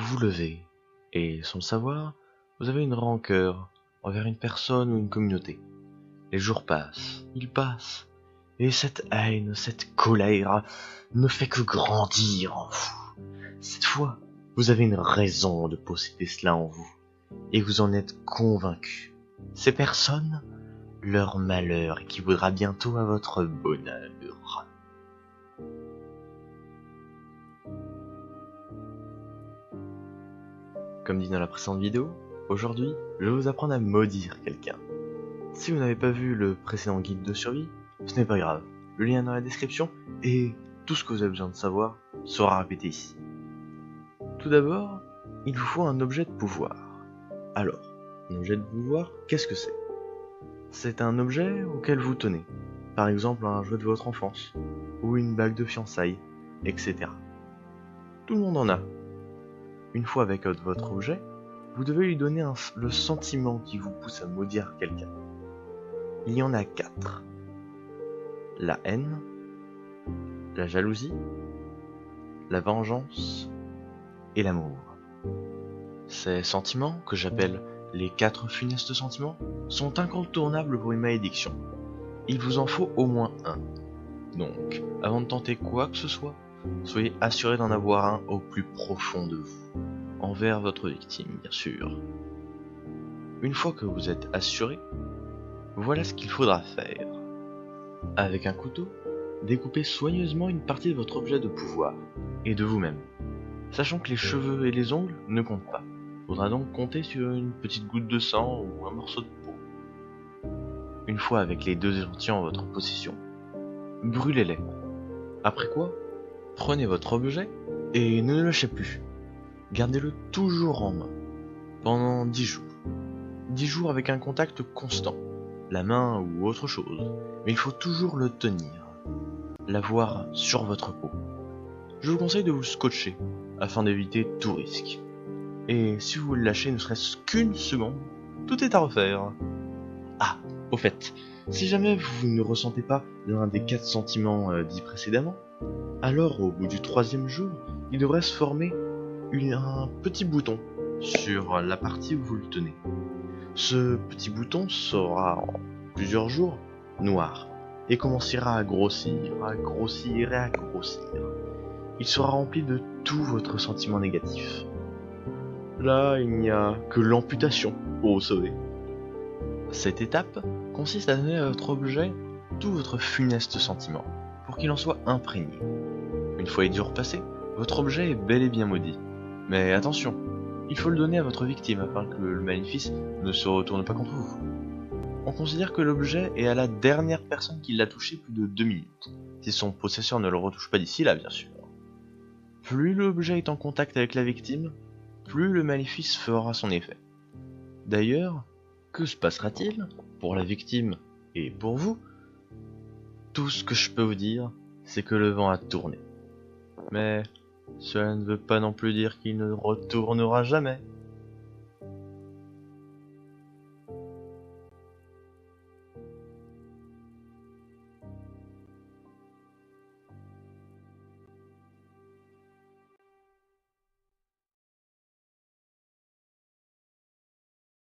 vous levez, et sans le savoir, vous avez une rancœur envers une personne ou une communauté. Les jours passent, ils passent, et cette haine, cette colère ne fait que grandir en vous. Cette fois, vous avez une raison de posséder cela en vous, et vous en êtes convaincu. Ces personnes, leur malheur équivaudra bientôt à votre bonheur. Comme dit dans la précédente vidéo, aujourd'hui, je vais vous apprendre à maudire quelqu'un. Si vous n'avez pas vu le précédent guide de survie, ce n'est pas grave. Le lien est dans la description et tout ce que vous avez besoin de savoir sera répété ici. Tout d'abord, il vous faut un objet de pouvoir. Alors, un objet de pouvoir, qu'est-ce que c'est ? C'est un objet auquel vous tenez. Par exemple, un jouet de votre enfance, ou une bague de fiançailles, etc. Tout le monde en a. Une fois avec votre objet, vous devez lui donner le sentiment qui vous pousse à maudire quelqu'un. Il y en a 4. La haine, la jalousie, la vengeance et l'amour. Ces sentiments, que j'appelle les 4 funestes sentiments, sont incontournables pour une malédiction. Il vous en faut au moins un. Donc, avant de tenter quoi que ce soit, soyez assuré d'en avoir un au plus profond de vous, envers votre victime, bien sûr. Une fois que vous êtes assuré, voilà ce qu'il faudra faire. Avec un couteau, découpez soigneusement une partie de votre objet de pouvoir, et de vous-même. Sachant que les cheveux et les ongles ne comptent pas. Faudra donc compter sur une petite goutte de sang ou un morceau de peau. Une fois avec les 2 échantillons en votre possession, brûlez-les. Après quoi, prenez votre objet et ne le lâchez plus. Gardez-le toujours en main, pendant 10 jours. 10 jours avec un contact constant, la main ou autre chose, mais il faut toujours le tenir, l'avoir sur votre peau. Je vous conseille de vous scotcher, afin d'éviter tout risque. Et si vous le lâchez ne serait-ce qu'une seconde, tout est à refaire. Ah, au fait, si jamais vous ne ressentez pas l'un des 4 sentiments dits précédemment, alors au bout du 3e jour, il devrait se former un petit bouton sur la partie où vous le tenez. Ce petit bouton sera en plusieurs jours noir et commencera à grossir, à grossir et à grossir. Il sera rempli de tout votre sentiment négatif. Là, il n'y a que l'amputation pour vous sauver. Cette étape consiste à donner à votre objet tout votre funeste sentiment, pour qu'il en soit imprégné. Une fois les jours passés, votre objet est bel et bien maudit. Mais attention, il faut le donner à votre victime afin que le maléfice ne se retourne pas contre vous. On considère que l'objet est à la dernière personne qui l'a touché plus de 2 minutes, si son possesseur ne le retouche pas d'ici là bien sûr. Plus l'objet est en contact avec la victime, plus le maléfice fera son effet. D'ailleurs, que se passera-t-il pour la victime et pour vous? Tout ce que je peux vous dire, c'est que le vent a tourné. Mais cela ne veut pas non plus dire qu'il ne retournera jamais.